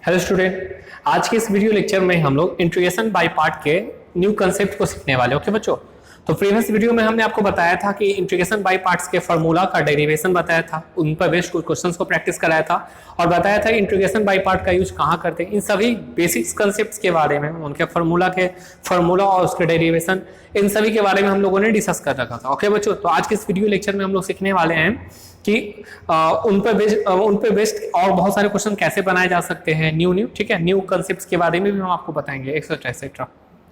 Hello student, आज के इस वीडियो लेक्चर में हम लोग इंटीग्रेशन बाय पार्ट के न्यू कंसेप्ट को सीखने वाले। ओके बच्चों, तो प्रीवियस वीडियो में हमने आपको बताया था कि इंटीग्रेशन बाय पार्ट्स के फार्मूला का डेरिवेशन बताया था, उन पर बेस्ड कुछ क्वेश्चंस को प्रैक्टिस कराया था और बताया था इंटीग्रेशन बाय पार्ट का यूज कहाँ करते हैं। इन सभी बेसिक्स कंसेप्ट के बारे में, उनके फार्मूला और उसके डेरिवेशन, इन सभी के बारे में हम लोगों ने डिस्कस कर रखा था। ओके बच्चों, तो आज के इस वीडियो लेक्चर में हम लोग सीखने वाले हैं कि उन पे बेस्ड और बहुत सारे क्वेश्चन कैसे बनाए जा सकते हैं, न्यू ठीक है, न्यू कंसेप्ट्स के बारे में भी हम आपको बताएंगे एक्सेट्रा एक्सेट्रा।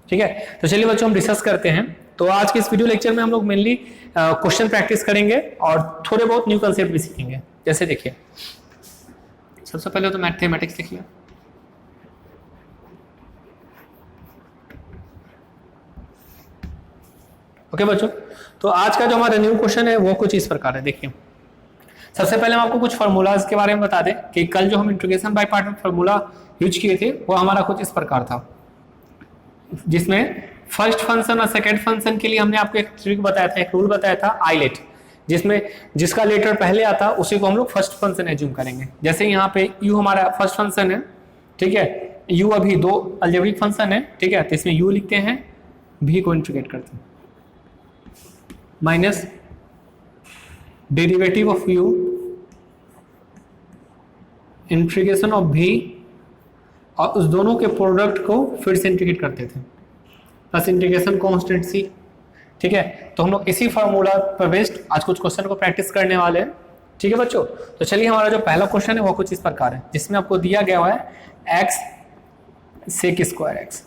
ठीक है, तो चलिए बच्चों हम डिस्कस करते हैं। तो आज के इस वीडियो लेक्चर में हम लोग मेनली क्वेश्चन प्रैक्टिस करेंगे और थोड़े बहुत न्यू कंसेप्ट भी सीखेंगे। जैसे देखिए, सबसे पहले तो मैथमेटिक्स लिख लिया। ओके बच्चों, तो आज का जो हमारा न्यू क्वेश्चन है वो कुछ इस प्रकार है। देखिए, सबसे पहले हम आपको कुछ फार्मूलाज के बारे में बता दें कि कल जो हम इंटीग्रेशन बाय पार्ट में फार्मूला यूज किए थे वो हमारा कुछ इस प्रकार था, जिसमें फर्स्ट फंक्शन और सेकंड फंक्शन के लिए हमने आपको एक ट्रिक बताया था, एक रूल बताया था आइलेट, जिसमें जिसका लेटर पहले आता उसी को हम लोग फर्स्ट फंक्शन एज्यूम करेंगे। जैसे यहाँ पे u हमारा फर्स्ट फंक्शन है, ठीक है, u अभी दो अलजेब्रिक फंक्शन है, ठीक है, तो इसमें u लिखते हैं, v को इंटीग्रेट करते हैं, minus derivative of u integration of v, और उस दोनों के प्रोडक्ट को फिर से इंटीग्रेट करते थे, प्लस इंटीग्रेशन कांस्टेंट c। ठीक है, तो हम लोग इसी फार्मूला पर बेस्ड आज कुछ क्वेश्चन को प्रैक्टिस करने वाले हैं। ठीक है बच्चों, तो चलिए हमारा जो पहला क्वेश्चन है वो कुछ इस प्रकार है, जिसमें आपको दिया गया हुआ है x sec square x।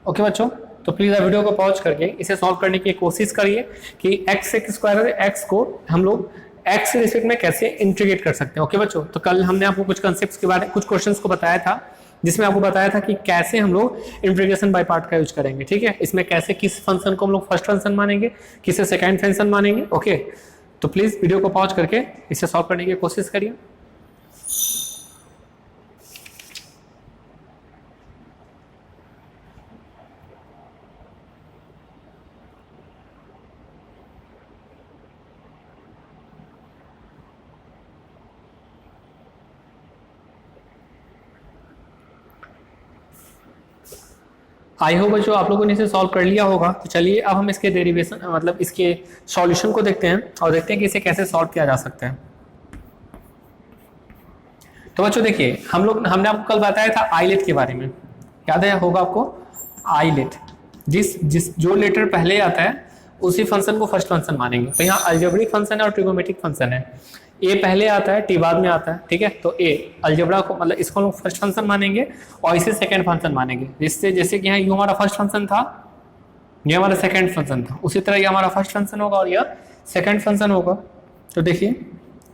Okay बच्चों, तो प्लीज वीडियो को पॉज करके इसे सॉल्व करने की कोशिश करिए कि x sec स्क्वायर x को हम लोग x के रिस्पेक्ट में कैसे इंटीग्रेट कर सकते हैं। ओके बच्चों, तो कल हमने आपको कुछ कंसेप्ट्स के बारे में कुछ क्वेश्चंस को बताया था, जिसमें आपको बताया था कि कैसे हम लोग इंटीग्रेशन बाय पार्ट का यूज करेंगे। ठीक है, इसमें कैसे किस फंक्शन को हम लोग फर्स्ट फंक्शन मानेंगे, किसे सेकंड फंक्शन मानेंगे। ओके, तो प्लीज वीडियो को पॉज करके इसे सॉल्व करने की कोशिश करिए। आई होप बच्चों आप लोगों ने इसे सॉल्व कर लिया होगा। तो चलिए अब हम इसके डेरिवेशन मतलब इसके सॉल्यूशन को देखते हैं और देखते हैं कि इसे कैसे सॉल्व किया जा सकता है। तो बच्चों देखिए, हमने आपको कल बताया था आइलेट के बारे में, याद है होगा आपको, आइलेट जिस जो लेटर पहले आता है उसी फंक्शन को फर्स्ट फंक्शन मानेंगे। तो यहाँ अलजेब्रिक फंक्शन है और ट्रिगोमेट्रिक फंक्शन है, ए पहले आता है टी बाद में आता है। ठीक है, तो ए अलजेब्रा को मतलब इसको लोग फर्स्ट फंक्शन मानेंगे और इसे सेकंड फंक्शन मानेंगे। जिससे जैसे कि यहाँ यू हमारा फर्स्ट फंक्शन था, ये हमारा सेकंड फंक्शन था, उसी तरह ये हमारा फर्स्ट फंक्शन होगा और यह सेकंड फंक्शन होगा। तो देखिए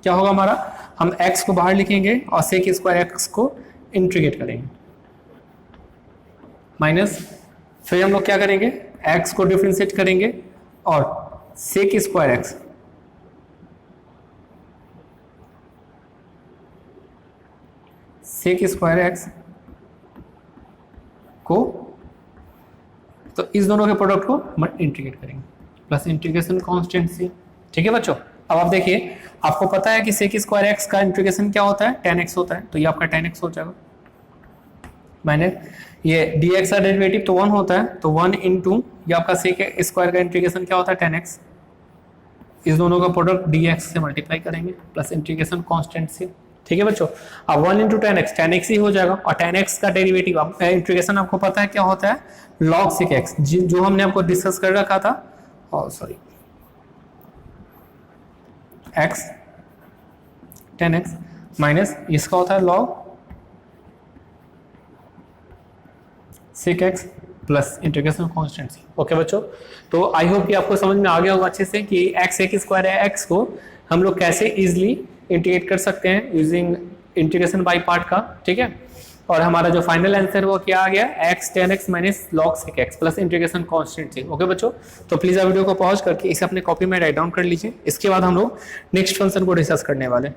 क्या होगा हमारा, हम x को बाहर लिखेंगे और sec स्क्वायर x को इंटीग्रेट करेंगे, माइनस फिर हम लोग क्या करेंगे, x को डिफरेंशिएट करेंगे और sec square x sec square x को, तो इस दोनों के प्रोडक्ट को इंटीग्रेट करेंगे प्लस इंटीग्रेशन कांस्टेंट c। ठीक है बच्चों, अब आप देखिए, आपको पता है कि sec स्क्वायर x का इंटीग्रेशन क्या होता है, tan x होता है, तो ये आपका tan x हो जाएगा, मैंने ये dx का डेरिवेटिव तो 1 होता है, तो 1 इंटू ये आपका sec स्क्वायर का इंटीग्रेशन क्या होता है, tan x, इस दोनों का प्रोडक्ट dx से मल्टीप्लाई करेंगे प्लस इंटीग्रेशन कांस्टेंट से। ठीक है बच्चों, अब 1 इंटू tan x ही हो जाएगा, और tan x का डेरिवेटिव इंटीग्रेशन आपको पता है क्या होता है, log sec x, जो हमने आपको डिस्कस कर रखा था, और sorry x tan x minus इसका होता है log sec x plus integration constant c। Okay बच्चों, तो आई होप कि आपको समझ में आ गया होगा अच्छे से कि x sec स्क्वायर है x को हम लोग कैसे इजीली इंटीग्रेट कर सकते हैं यूजिंग इंटीग्रेशन बाय पार्ट का। ठीक है, और हमारा जो फाइनल आंसर वो क्या आ गया, x tan x minus log sec x plus integration constant c। Okay बच्चों, तो प्लीज आप वीडियो को पॉज करके इसे अपने कॉपी में राइट डाउन कर लीजिए। इसके बाद हम लोग नेक्स्ट फंक्शन को डिस्कस करने वाले हैं।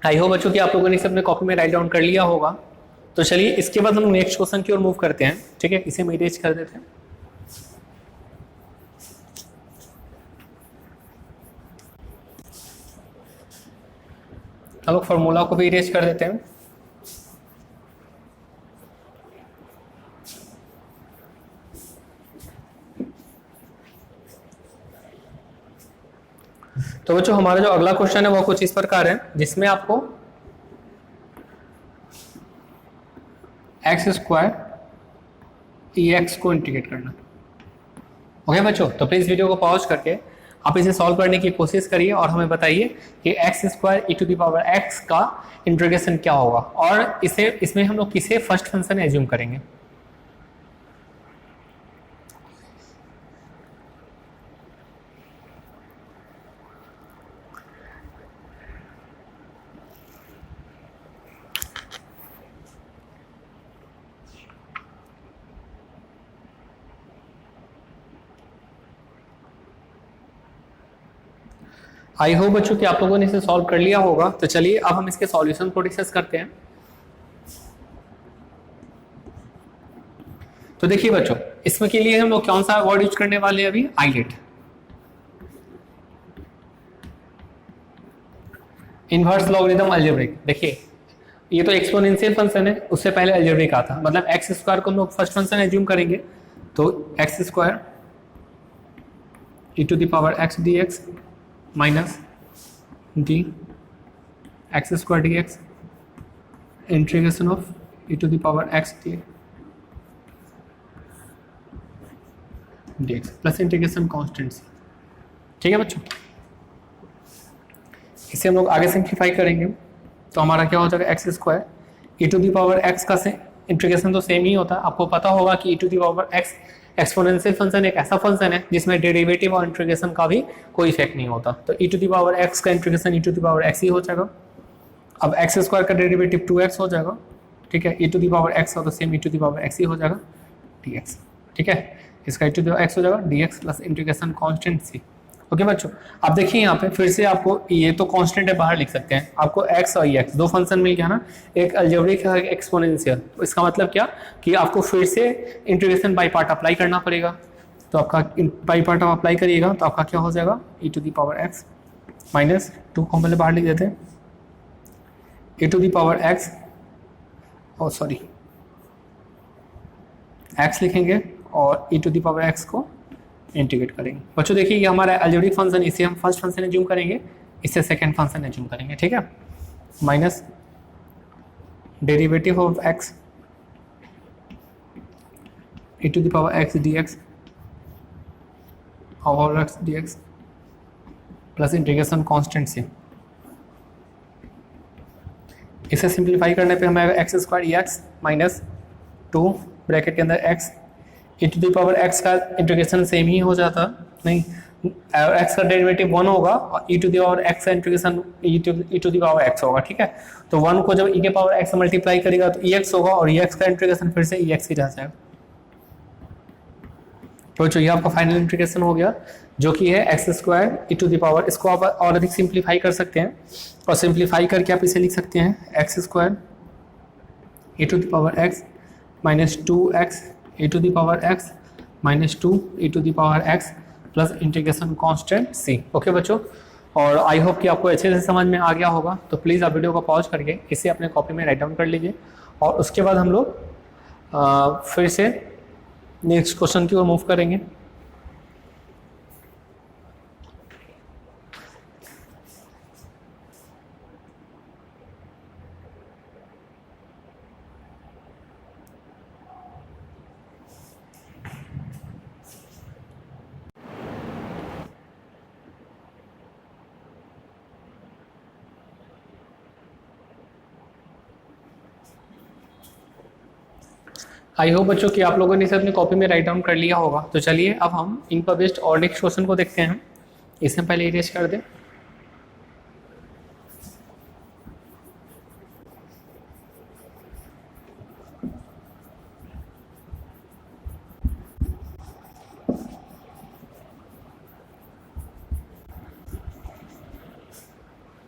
आई होप बच्चों कि आप लोगों ने इसे अपने कॉपी में राइट डाउन कर लिया होगा। तो चलिए इसके बाद हम नेक्स्ट क्वेश्चन की ओर मूव करते हैं। ठीक है, इसे हम इरेज कर देते हैं। हम लोग फॉर्मूला को भी इरेज कर देते हैं। तो बच्चों हमारा जो अगला क्वेश्चन है वो कुछ इस प्रकार है, जिसमें आपको एक्स स्क्वायर एक्स को इंटीग्रेट करना। ओके बच्चों, तो प्लीज वीडियो को पॉज करके आप इसे सॉल्व करने की कोशिश करिए और हमें बताइए कि x square e to the power x का इंटीग्रेशन क्या होगा, और इसमें हम लोग किसे फर्स्ट फंक्शन एज्यूम करेंगे। आई होप बच्चों कि आप लोगों ने इसे सॉल्व कर लिया होगा। तो चलिए अब हम इसके सॉल्यूशन को डिस्कस करते हैं। तो देखिए बच्चों, इसमें के लिए हम लोग कौन सा वर्ड यूज करने वाले हैं अभी, आइलेट, इनवर्स लॉगरिथम अलजेब्रिक। देखिए ये तो एक्सपोनेंशियल फंक्शन है, उससे पहले अलजेब्रिक आता, मतलब एक्स स्क्वायर को हम लोग फर्स्ट फंक्शन एज्यूम करेंगे। तो x square e to the power x d x minus d x square d x integration of e to the power x d x plus integration constant C. ठीक है बच्चों, इसे हम लोग आगे simplify करेंगे। तो हमारा क्या हो जाएगा, x square e to the power x का से इंटीग्रेशन तो सेम ही होता है। आपको पता होगा कि e to the power x exponential function एक ऐसा फंक्शन है जिसमें डेरिवेटिव और इंटीग्रेशन का भी कोई इफेक्ट नहीं होता। तो e to the power x का integration e to the power x ही हो जाएगा। अब एक्स स्क्वायर का डेरिवेटिव 2x हो जाएगा। ठीक है, e to the power x हो तो same e to the power x ही हो जाएगा dx। ठीक है, इसका e to the power x हो जाएगा dx plus integration constant C. Okay बच्चों, अब देखिए यहाँ पे फिर से आपको ये तो कांस्टेंट है, बाहर लिख सकते हैं। आपको x और x दो फंक्शन मिल गया ना, एक अलजेब्रिक है, एक एक्सपोनेंशियल। तो इसका मतलब क्या कि आपको फिर से इंटीग्रेशन बाय पार्ट अप्लाई करना पड़ेगा। तो आपका बाय पार्ट आप अप्लाई करिएगा तो आपका क्या हो जाएगा, e to the power x minus 2 को पहले बाहर लिख देते हैं, e to the power x sorry x लिखेंगे और e to the power x को इंटीग्रेट करेंगे। बच्चों देखिए ये हमारा अलजेब्रिक फंक्शन, इसे हम फर्स्ट फंक्शन एज्यूम करेंगे, इसे सेकंड फंक्शन एज्यूम करेंगे। ठीक है, minus derivative of x e to the power x dx और x dx plus integration constant से। इसे सिंप्लीफाई करने पे हमें x square x minus 2 bracket के अंदर x e to the power x का इंटीग्रेशन सेम ही हो जाता नहीं, x का डेरिवेटिव 1 होगा और e to the power x का integration e to the power x होगा। ठीक है, तो 1 को जब e के पावर x मल्टीप्लाई करेगा तो ex होगा और ex का इंटीग्रेशन फिर से ex ही रह जाएगा। तो जो ये आपका फाइनल इंटीग्रेशन हो गया, जो कि है x square e to the power, इसको आप और अधिक सिंप्लीफाई कर सकते हैं और सिंप्लीफाई करके आप इसे लिख सकते हैं x square e to the power x minus 2x e to the power x minus 2 e to the power x plus integration constant c। Okay बच्चों, और आई होप कि आपको अच्छे से समझ में आ गया होगा। तो प्लीज़ आप वीडियो को पॉज करके इसे अपने कॉपी में राइट डाउन कर लीजिए और उसके बाद हम लोग फिर से नेक्स्ट क्वेश्चन की ओर मूव करेंगे। आई होप बच्चों कि आप लोगों ने इसे अपनी कॉपी में राइट डाउन कर लिया होगा। तो चलिए अब हम इन पर बेस्ड और नेक्स्ट क्वेश्चन को देखते हैं। इसे पहले इरेज कर दें।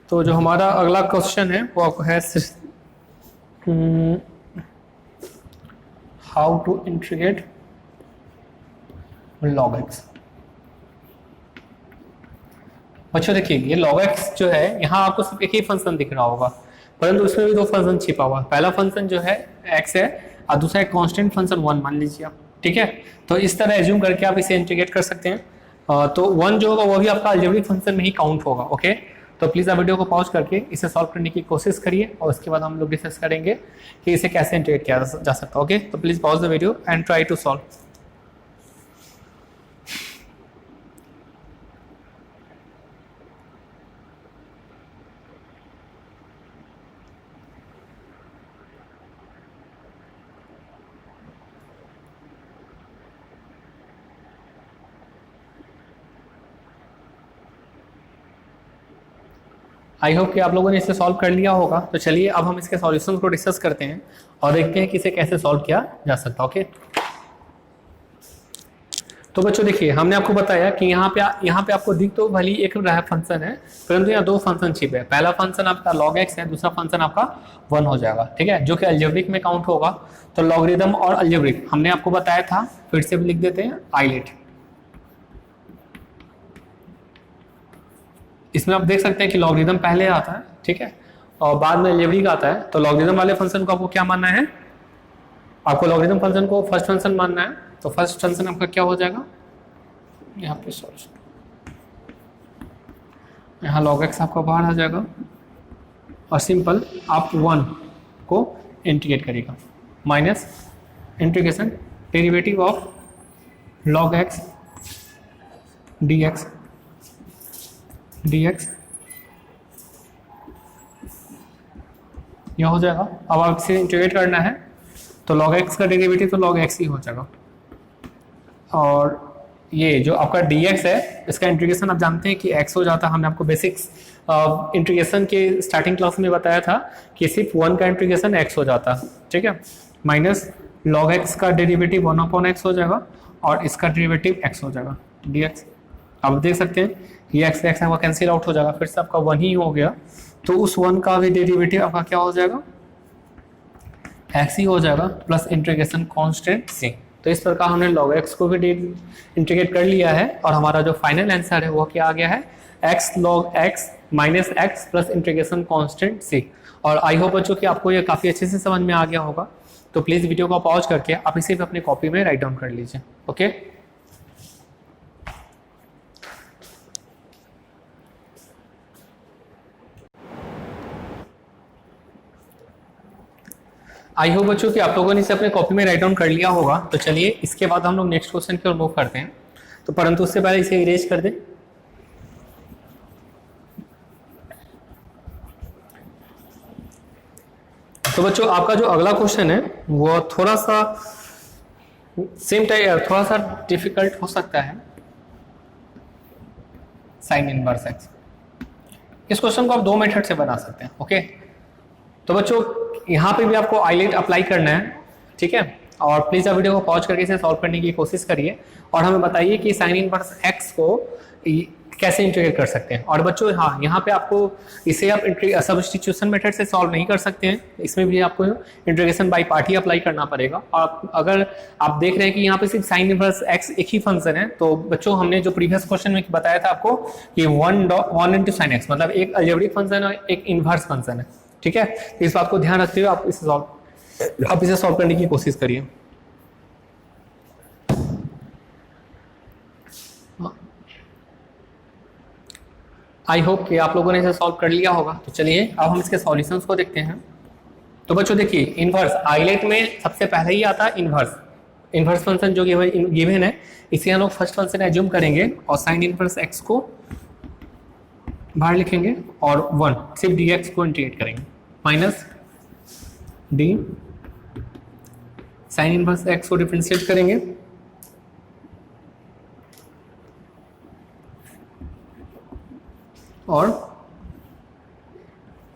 तो जो हमारा अगला क्वेश्चन है वो है how to integrate log x। बच्चों देखिए ये log x जो है यहाँ आपको सिर्फ एक ही फंक्शन दिख रहा होगा, परंतु उसमें भी दो फंक्शन छिपा हुआ है। पहला फंक्शन जो है x है और दूसरा एक कांस्टेंट फंक्शन 1 मान लीजिए आप, ठीक है। तो इस तरह एज्यूम करके आप इसे इंटीग्रेट कर सकते हैं। तो 1 जो होगा वो भी आपका अलजेब्रिक फंक्शन में ही काउंट होगा, ओके। तो प्लीज़ आप वीडियो को पॉज करके इसे सॉल्व करने की कोशिश करिए और उसके बाद हम लोग डिस्कस करेंगे कि इसे कैसे इंटीग्रेट किया जा सकता है, ओके। तो please pause the video and try to solve. I hope कि आप लोगों ने इसे सॉल्व कर लिया होगा। तो चलिए अब हम इसके सॉल्यूशंस को डिस्कस करते हैं और देखते हैं कि इसे कैसे सॉल्व किया जा सकता है, ओके। तो बच्चों देखिए हमने आपको बताया कि यहाँ पे आपको दिख तो भली एक रहा फंक्शन है, परंतु यहाँ दो फंक्शन छिपे हैं। पहला फंक्शन आपका log x है, दूसरा फंक्शन आपका 1 हो जाएगा, ठीक है, जो कि अलजेब्रिक में काउंट होगा। तो लॉगरिदम और अलजेब्रिक हमने आपको बताया था, फिर से भी लिख देते हैं आइलेट। इसमें आप देख सकते हैं कि लॉगरिदम पहले आता है, ठीक है, और बाद में अलजेब्रिक आता है। तो लॉगरिदम वाले फंक्शन को आपको क्या मानना है, आपको लॉगरिदम फंक्शन को फर्स्ट फंक्शन मानना है। तो फर्स्ट फंक्शन आपका क्या हो जाएगा, यहाँ पे सॉल्यूशन, यहाँ log x आपका बाहर आ जाएगा और सिंपल आप 1 को इंटीग्रेट करिएगा, minus integration derivative of log x dx यह हो जाएगा। अब आप इसे इंटीग्रेट करना है तो log x का डेरिवेटिव तो log x ही हो जाएगा, और ये जो आपका dx है इसका इंटीग्रेशन आप जानते हैं कि x हो जाता है। हमने आपको बेसिक्स इंटीग्रेशन के स्टार्टिंग क्लास में बताया था कि सिर्फ 1 का इंटीग्रेशन x हो जाता है, ठीक है, माइनस log x का डेरिवेटिव 1/x हो जाएगा और इसका डेरिवेटिव x हो जाएगा dx। आप देख सकते हैं ये x आपका कैंसिल आउट हो जाएगा, फिर से आपका 1 ही हो गया। तो उस 1 का भी डेरिवेटिव आपका क्या हो जाएगा, x ही हो जाएगा प्लस इंटीग्रेशन कांस्टेंट c। तो इस प्रकार हमने log x को भी इंटीग्रेट कर लिया है और हमारा जो फाइनल आंसर है वो क्या आ गया है, x log x minus x plus integration constant c। और आई होप बच्चों कि आपको ये काफ़ी अच्छे से समझ में आ गया होगा। तो प्लीज़ वीडियो को पॉज करके आप इसे भी अपनी कॉपी में राइट डाउन कर लीजिए, ओके। आई होप बच्चों कि आप लोगों ने इसे अपने कॉपी में राइट डाउन कर लिया होगा। तो चलिए इसके बाद हम लोग नेक्स्ट क्वेश्चन की ओर मूव करते हैं। तो परंतु उससे पहले इसे इरेज कर दें। तो बच्चों आपका जो अगला क्वेश्चन है वो थोड़ा सा सेम टाइप, थोड़ा सा डिफिकल्ट हो सकता है। साइन इनवर्स एक्स, इस क्वेश्चन को आप दो मेथड से बना सकते हैं, ओके। तो बच्चों यहाँ पे भी आपको आइलेट अप्लाई करना है, ठीक है, और प्लीज आप वीडियो को पॉज करके इसे सॉल्व करने की कोशिश करिए और हमें बताइए कि साइन इनवर्स एक्स को कैसे इंटीग्रेट कर सकते हैं। और बच्चों हाँ, यहाँ पे आपको इसे आप सब्स्टिट्यूशन मेथड से सॉल्व नहीं कर सकते हैं, इसमें भी आपको integration by part he apply करना पड़ेगा। और अगर आप देख रहे हैं कि यहाँ पे सिर्फ साइन इनवर्स एक्स एक ही फंक्शन है, तो बच्चों हमने जो प्रीवियस क्वेश्चन में बताया था आपको कि 1 इंटू साइन एक्स मतलब एक अलजेब्रिक फंक्शन और एक इनवर्स फंक्शन है, ठीक है। तो इस बात को ध्यान रखते हुए आप इसे सॉल्व करने की कोशिश करिए। आई होप कि आप लोगों ने इसे सॉल्व कर लिया होगा। तो चलिए अब हम इसके सॉल्यूशंस को देखते हैं। तो बच्चों देखिए इनवर्स आइलेट में सबसे पहले ही आता है इनवर्स फंक्शन जो गिवन है, इसे हम लोग फर्स्ट फंक्शन एज्यूम करेंगे और साइन इनवर्स एक्स को बाहर लिखेंगे और 1 सिर्फ dx को इंटीग्रेट करेंगे, minus D sign inverse x को डिफरेंशिएट करेंगे और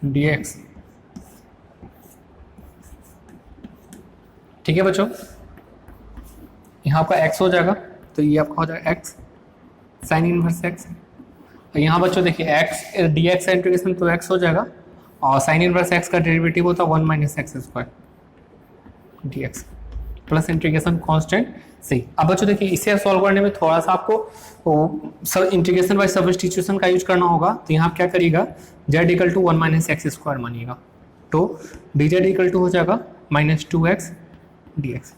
dx, ठीक है बच्चों। यहाँ आपका x हो जाएगा, तो ये आपका हो जाएगा x साइन इनवर्स x यहाँ बच्चों देखिए एक्स डी एक्स का इंटीग्रेशन तो एक्स हो जाएगा, और साइन इनवर्स एक्स का डेरिवेटिव होता है 1 minus x square d x plus integration constant C. अब बच्चों देखिए इसे सॉल्व करने में थोड़ा सा आपको सब इंटीग्रेशन बाय सब्स्टिट्यूशन का यूज करना होगा। तो यहाँ क्या करिएगा, z equal to 1 minus x square मानिएगा, तो डी जेड इक्वल टू हो जाएगा माइनस 2x डी एक्स।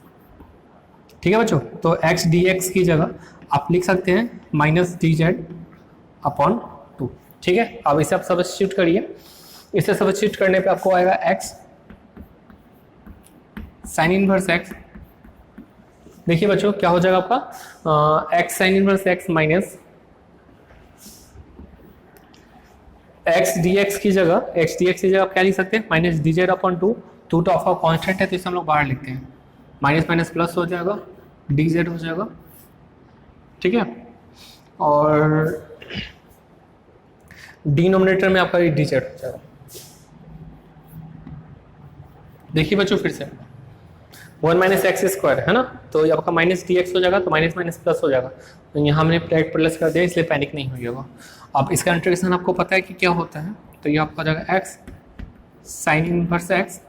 ठीक है बच्चों, तो x डी एक्स की जगह आप लिख सकते हैं माइनस डी जेड अपॉन 2। ठीक है, अब इसे आप सब्स्टिट्यूट करिए। इसे सब्स्टिट्यूट करने पे आपको आएगा x साइन इनवर्स x। देखिए बच्चों क्या हो जाएगा आपका x sine inverse x minus x dx की जगह आप क्या लिख सकते हैं, माइनस डी जेड अपॉन 2। टू तो आपका कॉन्स्टेंट है तो इसे हम लोग बाहर लिखते हैं, माइनस माइनस प्लस हो जाएगा, डी जेड हो जाएगा। ठीक है, और डिनोमिनेटर में आपका डी जेड हो जाएगा। देखिए बच्चों फिर से 1 माइनस एक्स स्क्वायर है ना, तो ये आपका माइनस डी एक्स हो जाएगा, तो माइनस माइनस प्लस हो जाएगा। तो यहाँ हमने प्लस कर दिया, इसलिए पैनिक नहीं होगा। अब इसका इंटीग्रेशन आपको पता है कि क्या होता है, तो ये आपका हो जाएगा x sine inverse x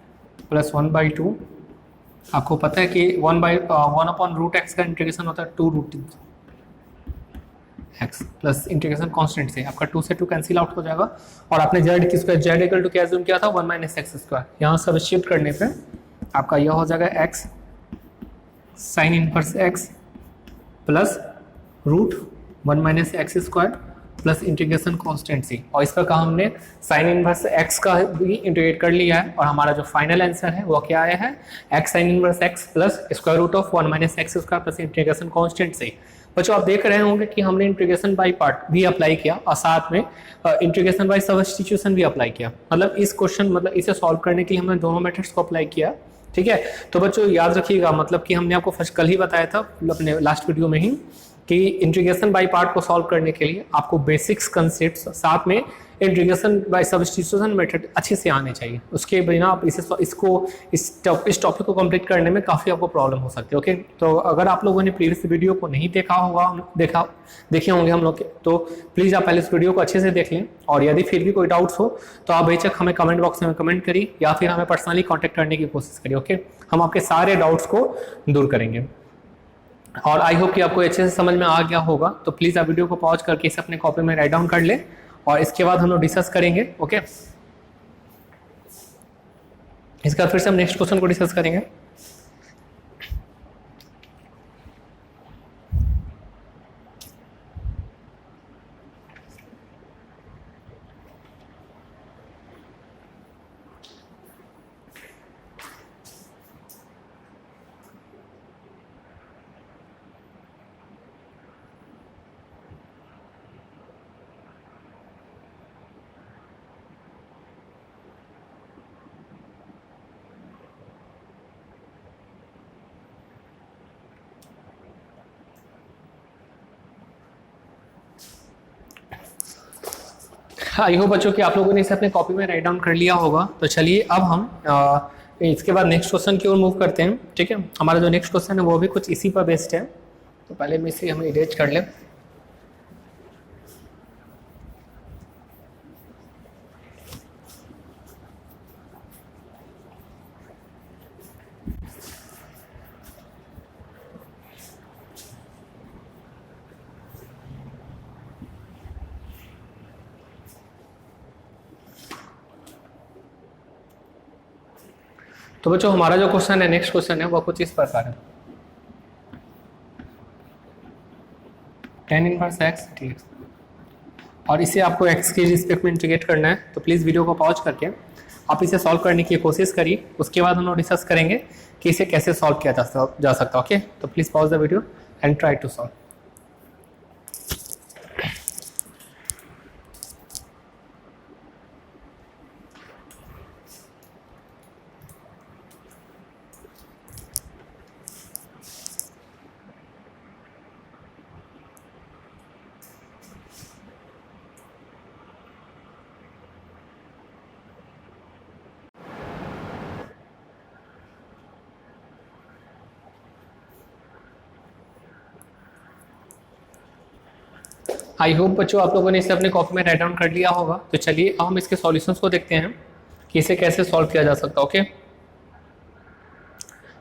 plus 1/2। आपको पता है कि 1 अपॉन रूट एक्स का इंटीग्रेशन होता है 2 root x plus integration constant से आपका 2 से 2 कैंसिल आउट हो जाएगा। और आपने जेड की स्क्वायर जेड इक्वल टू क्या अज्यूम किया था, 1 माइनस एक्स स्क्वायर। यहाँ सब्स्टिट्यूट करने पे आपका यह हो जाएगा x sine inverse x plus root 1 minus x square plus integration constant C. और इसका काम हमने साइन इनवर्स एक्स का भी इंटीग्रेट कर लिया है, और हमारा जो फाइनल आंसर है वो क्या आया है, x sine inverse x plus square root of 1 minus x square plus integration constant C. बच्चों आप देख रहे होंगे कि हमने इंटीग्रेशन बाय पार्ट भी अप्लाई किया और साथ में इंटीग्रेशन बाय सब्स्टिट्यूशन भी अप्लाई किया। मतलब इस क्वेश्चन मतलब इसे सॉल्व करने के लिए हमने दोनों मेथड्स को अप्लाई किया। ठीक है, तो बच्चों याद रखिएगा, मतलब कि हमने आपको फर्स्ट कल ही बताया था अपने लास्ट वीडियो में ही कि इंटीग्रेशन बाय पार्ट को सॉल्व करने के लिए आपको बेसिक्स कंसेप्ट्स साथ में इंटीग्रेशन बाय सब्स्टिट्यूशन मेथड अच्छे से आने चाहिए। उसके बिना आप इस टॉपिक को कंप्लीट करने में काफ़ी आपको प्रॉब्लम हो सकती है। ओके, तो अगर आप लोगों ने प्रीवियस वीडियो को नहीं देखे होंगे हम लोग के, तो प्लीज़ आप पहले इस वीडियो को अच्छे से देख लें, और यदि फिर भी कोई डाउट्स हो तो आप बेशक हमें कमेंट बॉक्स में कमेंट करिए या फिर हमें पर्सनली कॉन्टैक्ट करने की कोशिश करिए। ओके, हम आपके सारे डाउट्स को दूर करेंगे। और आई होप कि आपको अच्छे से समझ में आ गया होगा। तो प्लीज़ आप वीडियो को पॉज करके इसे अपने कॉपी में राइट डाउन कर लें, और इसके बाद हम लोग डिस्कस करेंगे। ओके, इसका फिर से हम नेक्स्ट क्वेश्चन को डिस्कस करेंगे। आई होप बच्चों कि आप लोगों ने इसे अपने कॉपी में राइट डाउन कर लिया होगा। तो चलिए अब हम इसके बाद नेक्स्ट क्वेश्चन की ओर मूव करते हैं। ठीक है, हमारा जो नेक्स्ट क्वेश्चन है वो भी कुछ इसी पर बेस्ड है। तो पहले में इसे हम इरेज कर लें। तो बच्चों हमारा जो क्वेश्चन है नेक्स्ट क्वेश्चन है वो कुछ इस प्रकार है, tan इनवर्स x dx, और इसे आपको x के रिस्पेक्ट में इंटीग्रेट करना है। तो प्लीज़ वीडियो को पॉज करके आप इसे सॉल्व करने की कोशिश करिए। उसके बाद हम लोग डिस्कस करेंगे कि इसे कैसे सॉल्व किया जा सकता है। ओके, तो please pause the video and try to solve. I hope बच्चों आप लोगों ने इसे अपने कॉपी में राइट डाउन कर लिया होगा। तो चलिए अब हम इसके सॉल्यूशंस को देखते हैं कि इसे कैसे सॉल्व किया जा सकता है। ओके,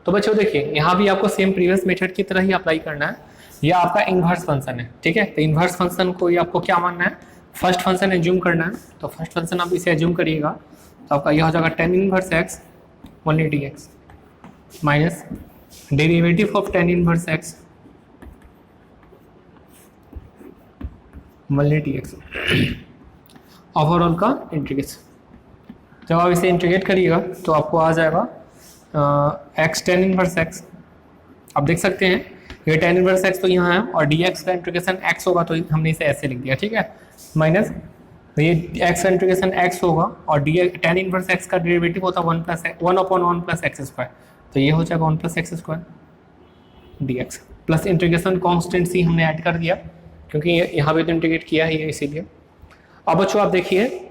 तो बच्चों देखिए यहाँ भी आपको सेम प्रीवियस मेथड की तरह ही अप्लाई करना है। यह आपका इन्वर्स फंक्शन है, ठीक है। तो इन्वर्स फंक्शन को आपको क्या मानना है, फर्स्ट फंक्शन एज्यूम करना है। तो फर्स्ट फंक्शन आप इसे एज्यूम करिएगा, तो आपका यह हो जाएगा tan inverse x only dx minus derivative of tan inverse x only dx overall का इंटीग्रेशन। जब आप इसे इंटीग्रेट करिएगा तो आपको आ जाएगा एक्स tan इनवर्स एक्स। आप देख सकते हैं ये tan इनवर्स एक्स तो यहाँ है और dx का इंटीग्रेशन x होगा, तो हमने इसे ऐसे लिख दिया, ठीक है। माइनस ये x का इंटीग्रेशन x होगा और tan इनवर्स x का डेरिवेटिव होता है 1/1 प्लस एक्स स्क्वायर, तो ये हो जाएगा 1 plus x square dx plus integration constant c हमने ऐड कर दिया क्योंकि यहाँ पे तो इंटीग्रेट किया ही है इसीलिए। अब बच्चों आप देखिए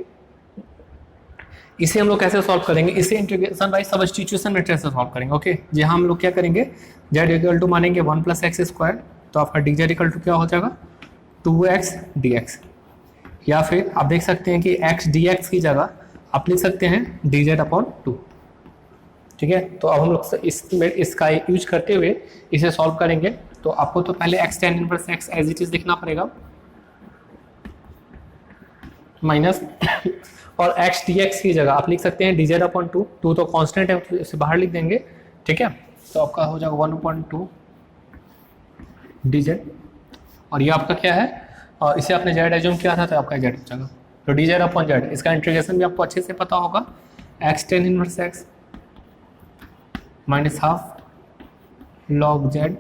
इसे हम लोग कैसे सॉल्व करेंगे, इसे इंटीग्रेशन बाय सब्स्टिट्यूशन मेथड से सॉल्व करेंगे। ओके, जहाँ हम लोग क्या करेंगे z इक्वल टू मानेंगे 1 प्लस एक्स स्क्वायर, तो आपका dz इक्वल टू क्या हो जाएगा 2x dx, या फिर आप देख सकते हैं कि x dx की जगह आप लिख सकते हैं dz/2, ठीक है। तो अब हम लोग इसका यूज करते हुए इसे सॉल्व करेंगे। तो आपको तो पहले x tan inverse x as it is लिखना पड़ेगा माइनस और x dx की जगह आप लिख सकते हैं dz/2, 2 तो कांस्टेंट है तो इसे बाहर लिख देंगे, ठीक है। तो आपका हो जाएगा 1/2 dz और ये आपका क्या है, और इसे आपने z एज्यूम किया था तो आपका z हो जाएगा, तो dz/z। इसका इंटीग्रेशन भी आपको अच्छे से पता होगा, x tan inverse x minus half log z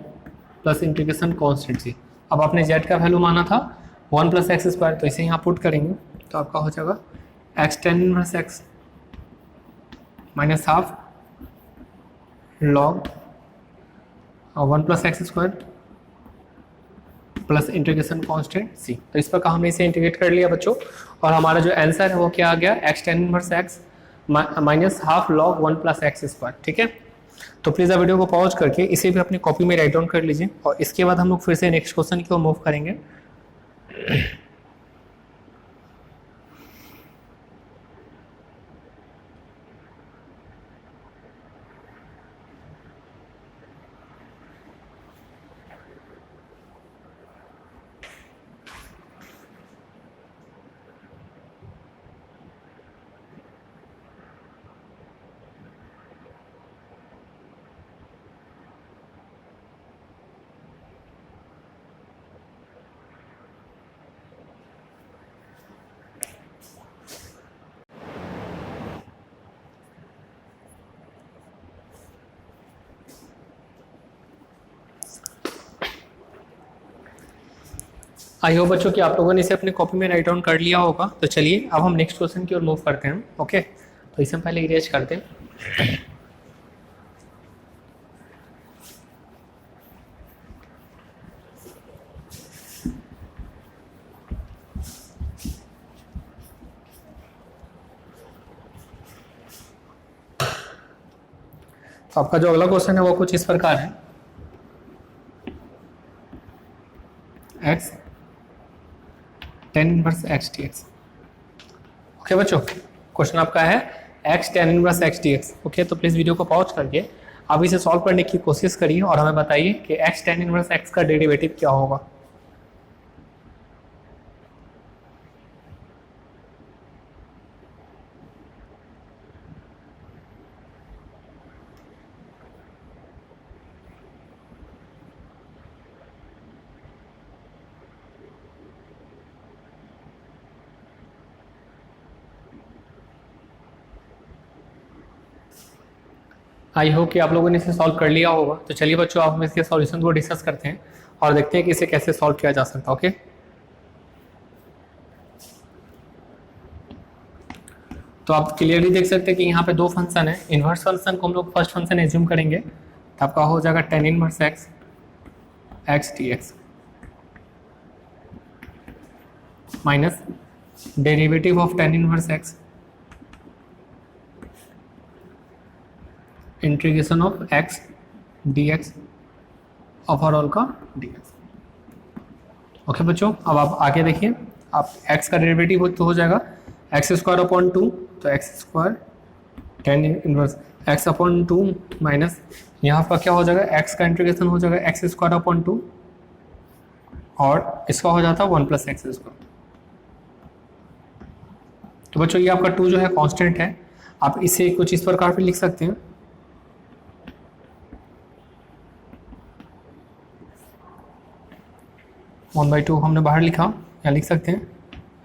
plus integration constant c। अब आपने z का वैल्यू माना था 1 प्लस एक्स स्क्वायर, तो इसे यहाँ पुट करेंगे तो आपका हो जाएगा x tan inverse x minus half log 1 plus x square plus integration constant c। तो इस पर हमने इसे इंटीग्रेट कर लिया बच्चों, और हमारा जो आंसर है वो क्या आ गया, x tan inverse x minus half log 1 plus x square, ठीक है। तो प्लीज़ वीडियो को पॉज करके इसे भी अपनी कॉपी में राइट डाउन कर लीजिए, और इसके बाद हम लोग फिर से नेक्स्ट क्वेश्चन की ओर मूव करेंगे। आई होप बच्चों कि आप लोगों ने इसे अपनी कॉपी में राइट डाउन कर लिया होगा। तो चलिए अब हम नेक्स्ट क्वेश्चन की ओर मूव करते हैं। ओके, तो इसे हम पहले इरेज करते हैं। तो आपका जो अगला क्वेश्चन है वो कुछ इस प्रकार है, x tan inverse x dx। Okay बच्चों, क्वेश्चन आपका है x tan inverse x dx। Okay, तो प्लीज़ वीडियो को पॉज करके आप इसे सॉल्व करने की कोशिश करिए और हमें बताइए कि x tan इनवर्स x का डेरिवेटिव क्या होगा। आई होप कि आप लोगों ने इसे सॉल्व कर लिया होगा। तो चलिए बच्चों, आप हम इसके सॉल्यूशन को डिस्कस करते हैं और देखते हैं कि इसे कैसे सॉल्व किया जा सकता है। ओके, तो आप क्लियरली देख सकते हैं कि यहाँ पे दो फंक्शन है। इन्वर्स फंक्शन को हम लोग फर्स्ट फंक्शन एज्यूम करेंगे, तो आपका हो जाएगा tan inverse x dx minus derivative of tan inverse x integration of x dx overall का dx। ओके बच्चों, अब आप आगे देखिए, आप x का डेरिवेटिव तो हो जाएगा एक्स स्क्वायर अपॉन 2, तो x square tan inverse x upon 2 minus यहाँ पर क्या हो जाएगा, x का इंटीग्रेशन हो जाएगा एक्स स्क्वायर अपॉन 2 और इसका हो जाता है 1 प्लस एक्स स्क्वायर। तो बच्चों ये आपका 2 जो है कांस्टेंट है, आप इसे कुछ इस प्रकार पे लिख सकते हैं, वन बाई टू हमने बाहर लिखा, या लिख सकते हैं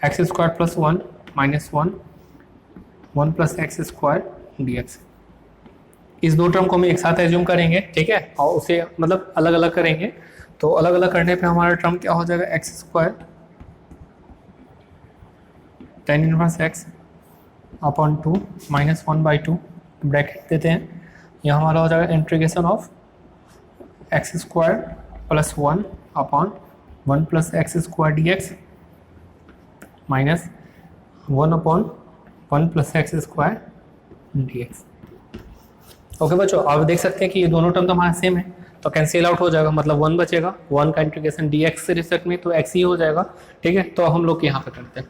x square plus 1 minus 1 plus x square d x. इस दो टर्म को हम एक साथ एज्यूम करेंगे, ठीक है, और उसे मतलब अलग अलग करेंगे, तो अलग अलग करने पे हमारा टर्म क्या हो जाएगा, x square tan inverse x upon 2 minus 1 by 2 bracket देते हैं, यह हमारा हो जाएगा integration of x square plus 1 upon 1 plus x square d x minus 1 upon 1 plus x square d x. Okay बच्चों, आप देख सकते हैं कि ये दोनों टर्म तो हमारा सेम है, तो कैंसिल आउट हो जाएगा, मतलब 1 बचेगा, 1 का इंटीग्रेशन डी एक्स से रिस्पेक्ट में तो एक्स ही हो जाएगा, ठीक है। तो हम लोग यहाँ पे करते हैं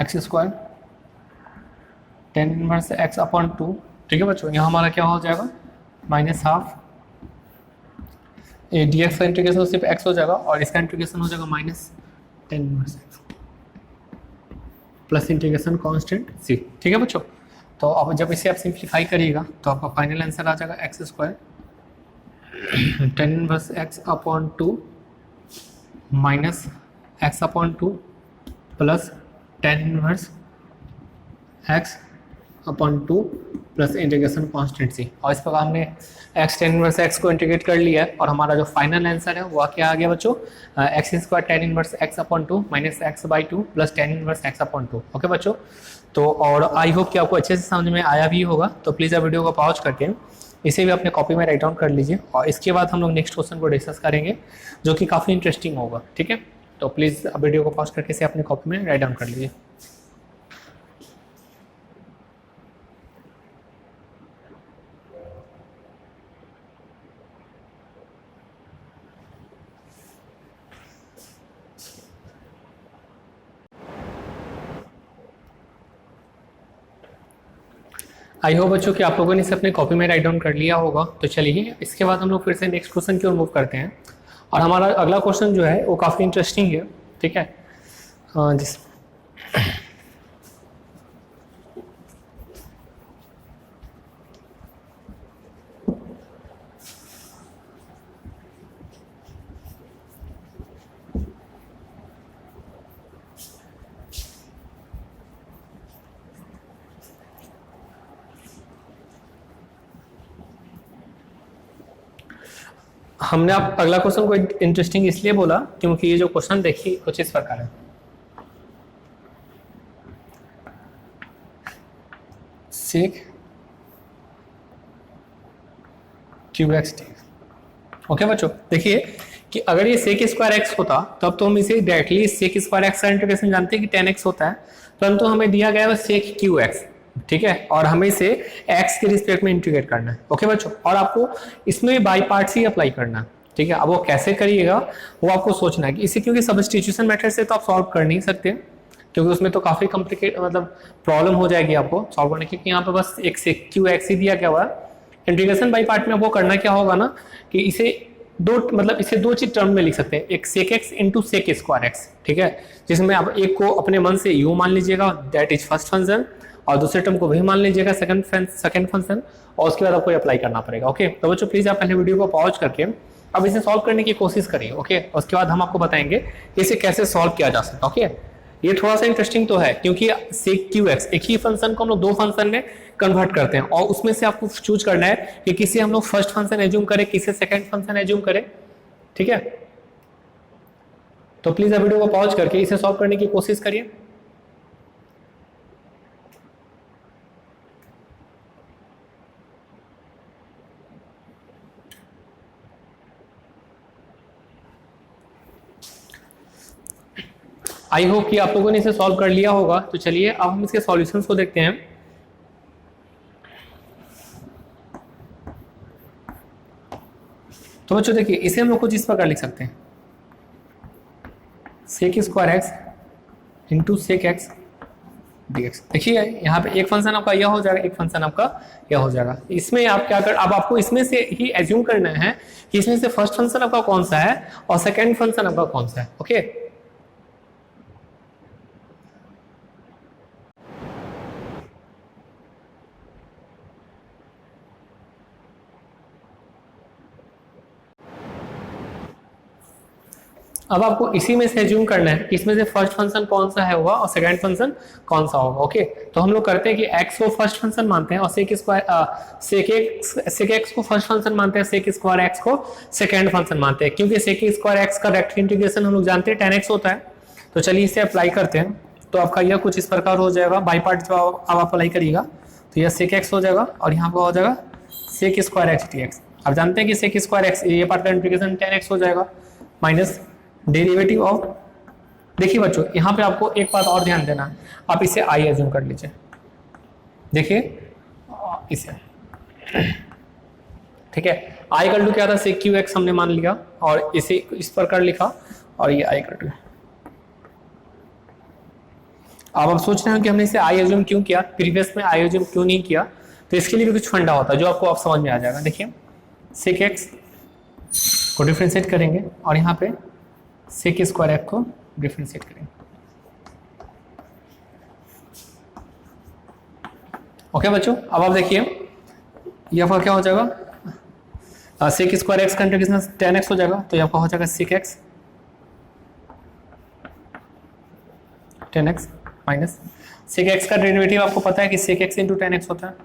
x square tan inverse x upon 2, ठीक है बच्चों, यहाँ हमारा क्या हो जाएगा माइनस हाफ डी एक्स का इंटीग्रेशन सिर्फ एक्स हो जाएगा और इसका इंटीग्रेशन हो जाएगा minus tan inverse x plus integration constant C, ठीक है बच्चों। तो अब जब इसे आप सिंप्लीफाई करिएगा तो आपका फाइनल आंसर आ जाएगा x square tan inverse x upon 2 minus x upon 2 plus tan inverse x upon 2 plus integration constant C. और इस प्रकार हमने एक्स टेन इनवर्स एक्स को इंटीग्रेट कर लिया है और हमारा जो फाइनल आंसर है वो क्या आ गया बच्चों, x square tan inverse x upon 2 minus x by 2 plus tan inverse x upon 2। Okay बच्चों, तो और आई होप कि आपको अच्छे से समझ में आया भी होगा। तो प्लीज़ आप वीडियो को पॉज करके इसे भी अपने कॉपी में राइट डाउन कर लीजिए और इसके बाद हम लोग नेक्स्ट क्वेश्चन को डिस्कस करेंगे जो कि काफ़ी इंटरेस्टिंग होगा, ठीक है। तो प्लीज़ आप वीडियो को पॉज करके इसे अपने कॉपी में राइट डाउन कर लीजिए। आई होप बच्चों कि आप लोगों ने इसे अपने कॉपी में राइट डाउन कर लिया होगा। तो चलिए इसके बाद हम लोग फिर से नेक्स्ट क्वेश्चन की ओर मूव करते हैं और हमारा अगला क्वेश्चन जो है वो काफ़ी इंटरेस्टिंग है, ठीक है। जिस हमने आप अगला क्वेश्चन को इंटरेस्टिंग इसलिए बोला क्योंकि ये जो क्वेश्चन देखिए कुछ इस प्रकार है, सेक क्यू एक्स टी। ओके बच्चों, देखिए कि अगर ये सेक स्क्वायर एक्स होता तब तो हम इसे डायरेक्टली सेक स्क्वायर एक्स का इंटीग्रेशन जानते हैं कि 10x होता है, परंतु हमें दिया गया है सेक क्यू एक्स, ठीक है, और हमें इसे x के रिस्पेक्ट में इंटीग्रेट करना है। ओके बच्चों, और आपको इसमें बाई पार्ट्स ही अप्लाई करना है, ठीक है। अब वो कैसे करिएगा वो आपको सोचना है कि इसे, क्योंकि सब्स्टिट्यूशन मेथड से तो आप सॉल्व कर नहीं सकते क्योंकि उसमें तो काफी कॉम्प्लिकेट मतलब प्रॉब्लम हो जाएगी आपको सॉल्व करने की, क्योंकि यहाँ पे बस एक सेक क्यू एक्स ही दिया गया हुआ है। इंटीग्रेशन बाई पार्ट में आपको करना क्या होगा ना कि इसे इसे दो चीज टर्म में लिख सकते हैं, एक sec x into sec square x, ठीक है, जिसमें आप एक को अपने मन से यू मान लीजिएगा, दैट इज फर्स्ट फंक्शन, और दूसरे टर्म को भी मान लीजिएगा सेकंड फंक्शन, और उसके बाद आपको अप्लाई करना पड़ेगा। ओके, तो बच्चों प्लीज आप पहले वीडियो को पॉज करके अब इसे सॉल्व करने की कोशिश करिए। ओके, उसके बाद हम आपको बताएंगे कि इसे कैसे सॉल्व किया जा सकता है। ओके, ये थोड़ा सा इंटरेस्टिंग तो है क्योंकि सेक क्यू एक्स एक ही फंक्शन को हम लोग दो फंक्शन में कन्वर्ट करते हैं और उसमें से आपको चूज करना है कि किसे हम लोग फर्स्ट फंक्शन एज्यूम करें, किसे सेकंड फंक्शन एज्यूम करें, ठीक है। तो प्लीज आप वीडियो को पॉज करके इसे सॉल्व करने की कोशिश करिए। आई होप कि आप लोगों ने इसे सॉल्व कर लिया होगा। तो चलिए अब हम इसके सॉल्यूशंस को देखते हैं। तो बच्चों देखिए इसे हम लोग कुछ इस प्रकार लिख सकते हैं, sec square x into sec x dx। देखिए यहाँ पे एक फंक्शन आपका यह हो जाएगा, एक फंक्शन आपका यह हो जाएगा। इसमें आप क्या कर, अब आपको इसमें से ही एज्यूम करना है कि इसमें से फर्स्ट फंक्शन आपका कौन सा है और सेकंड फंक्शन आपका कौन सा है। ओके, अब आपको इसी में से एज्यूम करना है कि इसमें से फर्स्ट फंक्शन कौन सा है होगा और सेकंड फंक्शन कौन सा होगा। ओके, तो हम लोग करते हैं कि x को फर्स्ट फंक्शन मानते हैं और सेक एक्स को फर्स्ट फंक्शन मानते हैं, सेक स्क्वायर एक्स को सेकंड फंक्शन मानते हैं, क्योंकि सेक स्क्वायर एक्स का डायरेक्ट इंटीग्रेशन हम लोग जानते हैं tan x होता है। तो चलिए इसे अप्लाई करते हैं। तो आपका यह कुछ इस प्रकार हो जाएगा, बाई पार्ट जो अब आप अप्लाई करिएगा तो यह सेक एक्स हो जाएगा और यहाँ पर हो जाएगा sec square x d x. आप जानते हैं कि सेक स्क्वायर एक्स ये पार्ट का इंटीग्रेशन tan x हो जाएगा माइनस डेरिवेटिव ऑफ, देखिए बच्चों यहाँ पे आपको एक बात और ध्यान देना है, आप इसे आई एज्यूम कर लीजिए। देखिए इसे, ठीक है, आई इक्वल टू क्या था, सेक क्यू एक्स हमने मान लिया और इसे इस प्रकार लिखा और ये आई इक्वल टू। अब आप सोच रहे हो कि हमने इसे आई एज्यूम क्यों किया, प्रीवियस में आई एज्यूम क्यों नहीं किया, तो इसके लिए भी कुछ फंडा होता है जो आपको आप समझ में आ जाएगा। देखिए सेक एक्स को डिफ्रेंशिएट करेंगे और यहाँ पे सेक स्क्वायर एक्स को डिफ्रेंशिएट करेंगे। ओके बच्चों, अब आप देखिए यह क्या हो जाएगा, सेक स्क्वायर एक्स का इंटीग्रेशन tan x हो जाएगा, तो यह हो जाएगा sec x tan x minus sec x का डेरिवेटिव आपको पता है कि sec x into tan x होता है,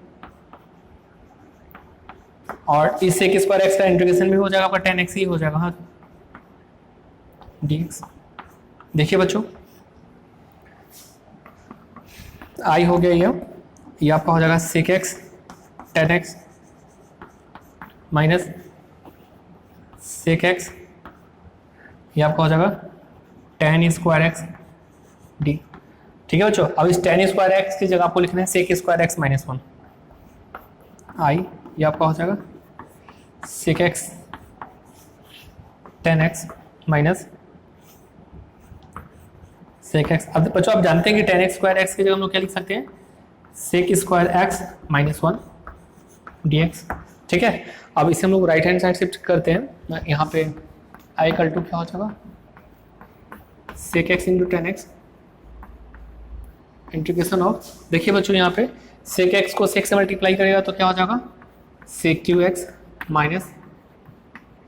और इस सेक स्क्वायर एक्स का इंटीग्रेशन भी हो जाएगा आपका tan x ही हो जाएगा, हाँ dx। देखिए बच्चों आई हो गया, ये आपका हो जाएगा sec x tan x minus sec x, ये आपका हो जाएगा tan स्क्वायर एक्स डी। ठीक है बच्चों, अब इस tan स्क्वायर एक्स की जगह आपको लिखना है सेक स्क्वायर एक्स माइनस 1 आई, ये आपका हो जाएगा sec x tan x minus sec x. अब बच्चों आप जानते हैं कि tan x स्क्वायर एक्स की जगह हम लोग क्या लिख सकते हैं, sec square x minus 1 dx। ठीक है, अब इसे हम लोग राइट हैंड साइड शिफ्ट करते हैं, यहाँ पे आई इक्वल टू क्या हो जाएगा, sec x into tan x integration of, देखिए बच्चों यहाँ पे सेक एक्स को सेक से मल्टीप्लाई करेगा तो क्या हो जाएगा, sec cube x minus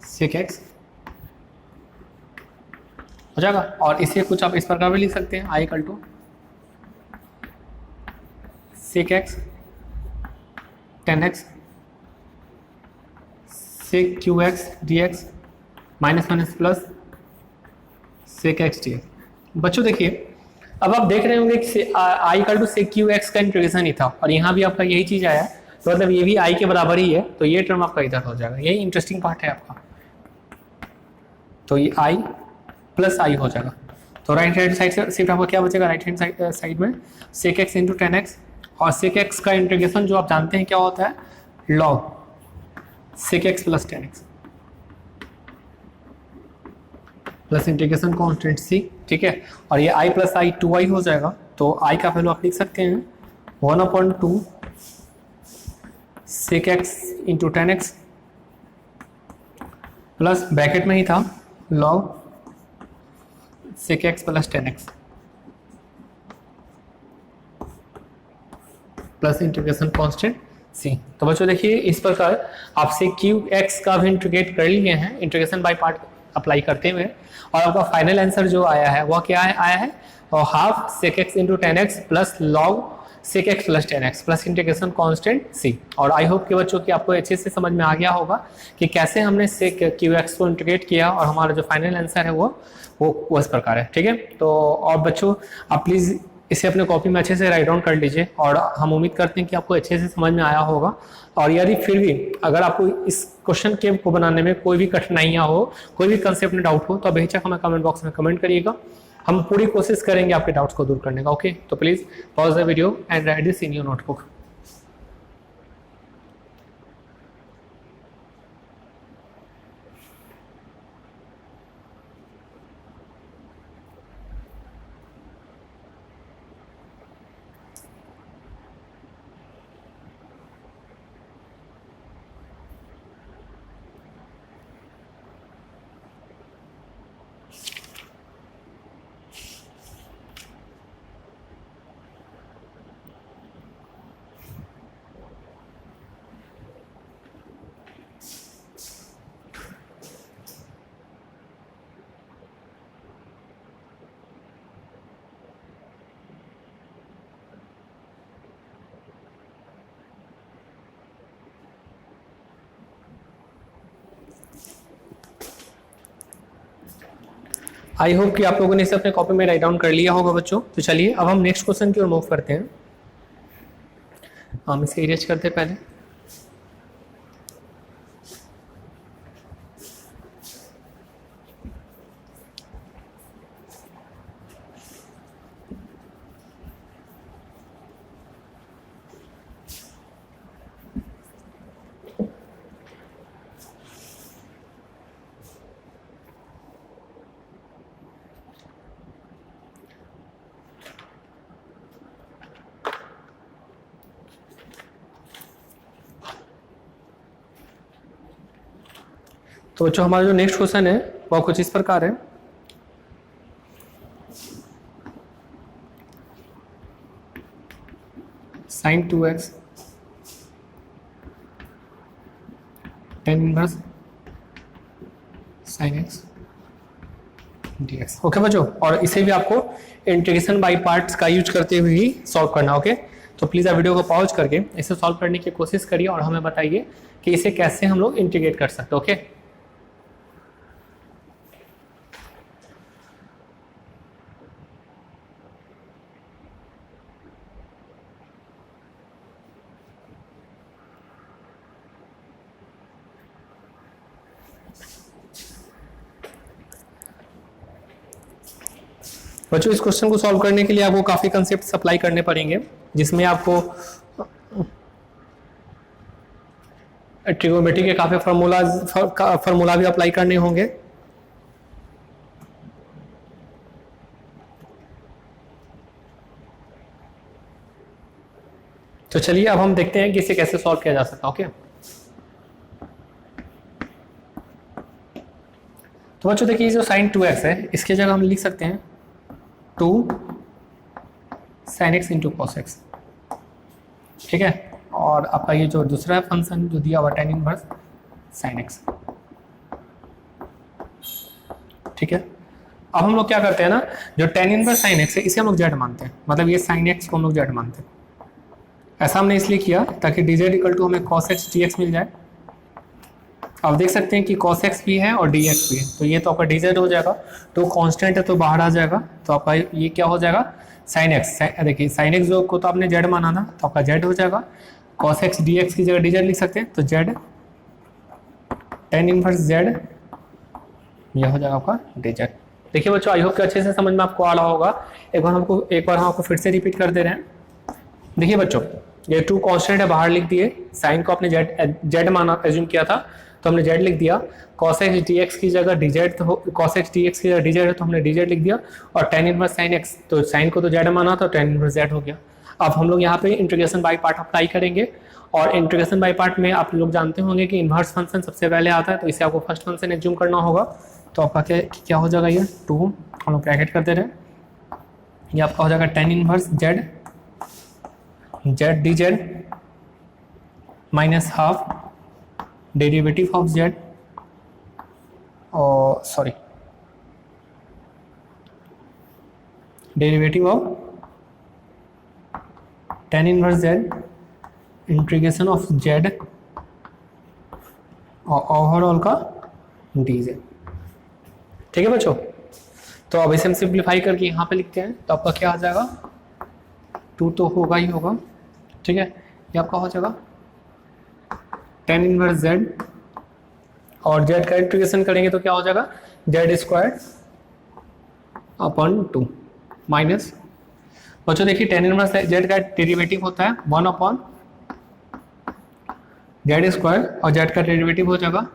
sec x हो जाएगा। और इसे कुछ आप इस प्रकार भी लिख सकते हैं, I equal to sec x tan x sec cube x d x minus minus plus sec x d x. बच्चों देखिए अब आप देख रहे होंगे कि I equal to sec cube x का इंटीग्रेशन ही था और यहाँ भी आपका यही चीज़ आया, तो मतलब ये भी आई के बराबर ही है, तो ये टर्म आपका इधर हो जाएगा, यही इंटरेस्टिंग पार्ट है आपका। तो ये आई प्लस आई हो जाएगा, तो राइट हैंड साइड से सिर्फ आपको क्या बचेगा, राइट हैंड साइड में sec x into tan x, और सेक एक्स का इंटीग्रेशन जो आप जानते हैं क्या होता है, log sec x plus tan x plus integration constant c। ठीक है, और ये i प्लस आई 2i हो जाएगा, तो i का वैल्यू आप लिख सकते हैं 1/2 sec x into tan x plus bracket में ही था log sec x plus tan x plus integration constant c। तो बच्चों देखिए इस प्रकार आपसे क्यू एक्स का भी इंटीग्रेट कर लिए हैं इंटीग्रेशन बाय पार्ट अप्लाई करते हुए, और आपका फाइनल आंसर जो आया है वह क्या है, आया है और half sec x into tan x plus log sec x plus tan x plus integration constant c। और आई होप कि बच्चों कि आपको अच्छे से समझ में आ गया होगा कि कैसे हमने सेक क्यू एक्स को इंटीग्रेट किया और हमारा जो फाइनल आंसर है वो इस प्रकार है। ठीक है, तो और बच्चों आप प्लीज़ इसे अपने कॉपी में अच्छे से राइट डाउन कर लीजिए, और हम उम्मीद करते हैं कि आपको अच्छे से समझ में आया होगा। और यदि फिर भी अगर आपको इस क्वेश्चन के को बनाने में कोई भी कठिनाइयाँ हो, कोई भी कंसेप्ट में डाउट हो, तो बेशक हमें कमेंट बॉक्स में कमेंट करिएगा, हम पूरी कोशिश करेंगे आपके डाउट्स को दूर करने का। ओके, तो please pause the video and right this in your notebook. I hope कि आप लोगों ने इसे अपने कॉपी में राइट डाउन कर लिया होगा बच्चों। तो चलिए अब हम नेक्स्ट क्वेश्चन की ओर मूव करते हैं। हम इसे इरेज करते हैं पहले। तो बच्चों हमारा जो नेक्स्ट क्वेश्चन है वह कुछ इस प्रकार है। sin 2x tan inverse sin x dx। Okay बच्चों, और इसे भी आपको इंटीग्रेशन बाय पार्ट्स का यूज करते हुए ही सॉल्व करना। ओके, तो प्लीज़ आप वीडियो को पॉज करके इसे सॉल्व करने की कोशिश करिए और हमें बताइए कि इसे कैसे हम लोग इंटीग्रेट कर सकते हैं। ओके, बच्चों इस क्वेश्चन को सॉल्व करने के लिए आपको काफ़ी कंसेप्ट अप्लाई करने पड़ेंगे, जिसमें आपको ट्रिगोनोमेट्री के काफ़ी फार्मूला भी अप्लाई करने होंगे। तो चलिए अब हम देखते हैं कि इसे कैसे सॉल्व किया जा सकता है। ओके, तो बच्चों देखिए जो sin 2x है इसके जगह हम लिख सकते हैं 2 sin x into cos x. ठीक है, और आपका ये जो दूसरा फंक्शन जो दिया हुआ tan इनवर्स sin x। ठीक है, अब हम लोग क्या करते हैं ना, जो tan इनवर्स sin x है इसे हम लोग z मानते हैं, मतलब ये sin x को हम लोग z मानते हैं। ऐसा हमने इसलिए किया ताकि dz इक्वल टू हमें cos x dx मिल जाए। आप देख सकते हैं कि cos x भी है और dx भी है, तो ये तो आपका dz हो जाएगा, तो कांस्टेंट है तो बाहर आ जाएगा, तो आपका ये क्या हो जाएगा sin x। देखिए sin x जो को तो आपने z माना था तो आपका z हो जाएगा, cos x dx की जगह dz लिख सकते हैं, तो z tan इनवर्स z यह हो जाएगा आपका dz। देखिए बच्चों आई होप कि अच्छे से समझ में आपको आ रहा होगा। एक बार हम आपको फिर से रिपीट कर दे रहे हैं। देखिए बच्चों ये 2 कांस्टेंट है, बाहर लिख दिए, साइन को आपने z माना एज्यूम किया था तो हमने z लिख दिया, cos x dx की जगह dz, तो cos x dx की जगह dz है तो हमने dz लिख दिया, और tan इनवर्स sin x, तो sin को तो z माना तो tan इनवर्स z हो गया। अब हम लोग यहाँ पे इंटीग्रेशन बाय पार्ट अप्लाई करेंगे, और इंटीग्रेशन बाय पार्ट में आप लोग जानते होंगे कि इन्वर्स फंक्शन सबसे पहले आता है, तो इसे आपको फर्स्ट फंक्शन एज्यूम करना होगा। तो आपका क्या हो जाएगा, ये 2 हम लोग ब्रैकेट कर दे रहे हैं, ये आपका हो जाएगा tan inverse z dz minus half derivative of z, और sorry derivative of tan inverse z integration of z और ओवरऑल का dz। ठीक है बच्चों, तो अब इसे हम सिंप्लीफाई करके यहाँ पे लिखते हैं, तो आपका क्या आ जाएगा 2 तो होगा ही होगा। ठीक है, ये आपका हो जाएगा tan इनवर्स z, और z का इंटीग्रेशन करेंगे तो क्या हो जाएगा z स्क्वायर अपॉन 2 माइनस, बच्चों देखिए tan इनवर्स z का डेरिवेटिव होता है 1 अपॉन z स्क्वायर, और z का डेरिवेटिव हो जाएगा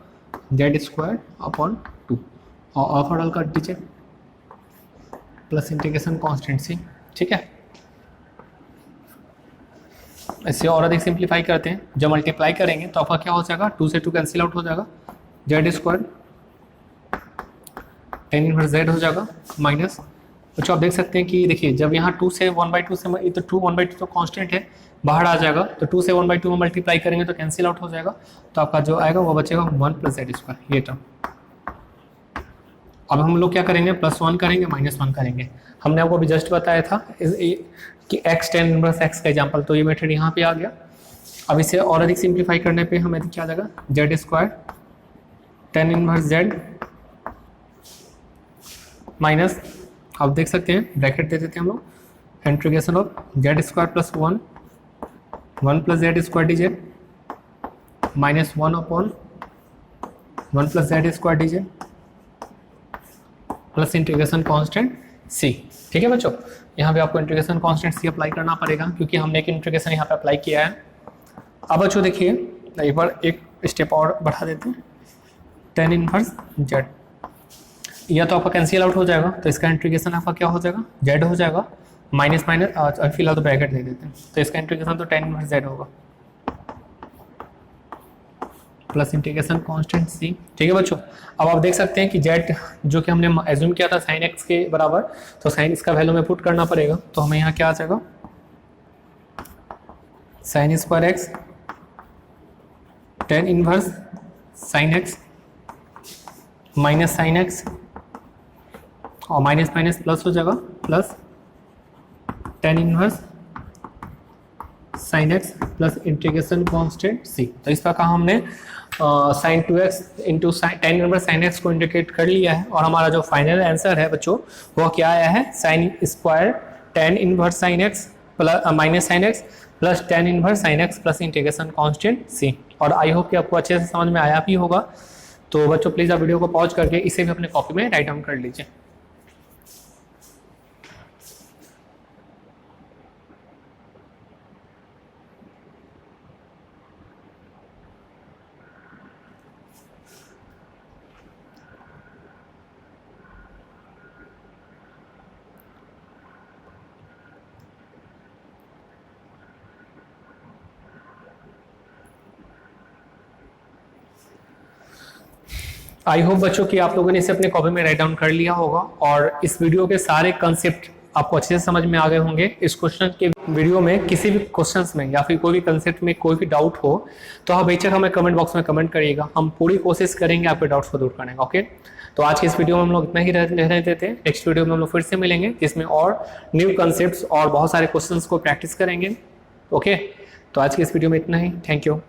z स्क्वायर अपॉन 2, और ओवरऑल का dz plus integration constant C. ठीक है, इससे और अधिक सिंप्लीफाई करते हैं, जब मल्टीप्लाई करेंगे तो आपका क्या हो जाएगा 2 से 2 कैंसिल आउट हो जाएगा, z square tan inverse z हो जाएगा माइनस, बच्चों आप देख सकते हैं कि देखिए जब यहाँ 2 से 1/2 से, तो 2 1/2 तो कांस्टेंट है बाहर आ जाएगा, तो 2 से 1/2 में मल्टीप्लाई करेंगे तो कैंसिल आउट हो जाएगा, तो आपका जो आएगा वो बचेगा 1 प्लस z स्क्वायर, ये टर्म। अब हम लोग क्या करेंगे +1 करेंगे -1 करेंगे। हमने आपको अभी जस्ट बताया था कि x tan इनवर्स x का एग्जांपल, तो ये मेथड यहाँ पे आ गया। अब इसे और अधिक सिंप्लीफाई करने पे हमें क्या आ जाएगा z square tan inverse z minus, आप देख सकते हैं ब्रैकेट दे देते हैं हम लोग, integration of z square plus 1 plus z square d z minus 1 plus z square d z plus integration constant C. ठीक है बच्चों, यहाँ पे आपको इंटीग्रेशन कांस्टेंट सी अप्लाई करना पड़ेगा क्योंकि हमने एक इंटीग्रेशन यहाँ पे अप्लाई किया है। अब बच्चों देखिए एक बार एक स्टेप और बढ़ा देते हैं, tan इनवर्स जेड, या तो आपका कैंसिल आउट हो जाएगा तो इसका इंटीग्रेशन आपका क्या हो जाएगा, जेड हो जाएगा, माइनस माइनस फिलहाल तो ब्रैकेट दे देते हैं, तो इसका इंटीग्रेशन तो tan इनवर्स जेड होगा प्लस इंटीग्रेशन कांस्टेंट सी। ठीक है बच्चों, अब आप देख सकते हैं कि जेड जो कि हमने एज्यूम किया था साइन एक्स के बराबर, तो साइन इसका वैल्यू में पुट करना पड़ेगा, तो हमें यहाँ क्या आ जाएगा, sine square x tan inverse sine x minus sine x और माइनस माइनस प्लस हो जाएगा, plus tan inverse sine x plus integration constant C. तो इस प्रकार हमने sine 2x into tan inverse sine x को इंडिकेट कर लिया है और हमारा जो फाइनल आंसर है बच्चों वो क्या आया है, sine square tan inverse sine x plus minus sine x plus tan inverse sine x plus integration constant C. और आई होप कि आपको अच्छे से समझ में आया भी होगा। तो बच्चों प्लीज़ आप वीडियो को पॉज करके इसे भी अपने कॉपी में राइट डाउन कर लीजिए। आई होप बच्चों कि आप लोगों ने इसे अपने कॉपी में राइट डाउन कर लिया होगा और इस वीडियो के सारे कंसेप्ट आपको अच्छे से समझ में आ गए होंगे। इस क्वेश्चन के वीडियो में किसी भी क्वेश्चंस में या फिर कोई भी कंसेप्ट में कोई भी डाउट हो तो आप बेशक हमें कमेंट बॉक्स में कमेंट करिएगा, हम पूरी कोशिश करेंगे आपके डाउट्स को दूर करने का। ओके, तो आज के इस वीडियो में हम लोग इतना ही रहने देते हैं। नेक्स्ट वीडियो में हम लोग फिर से मिलेंगे जिसमें और न्यू कंसेप्ट और बहुत सारे क्वेश्चन को प्रैक्टिस करेंगे। ओके, तो आज के इस वीडियो में इतना ही। Thank you.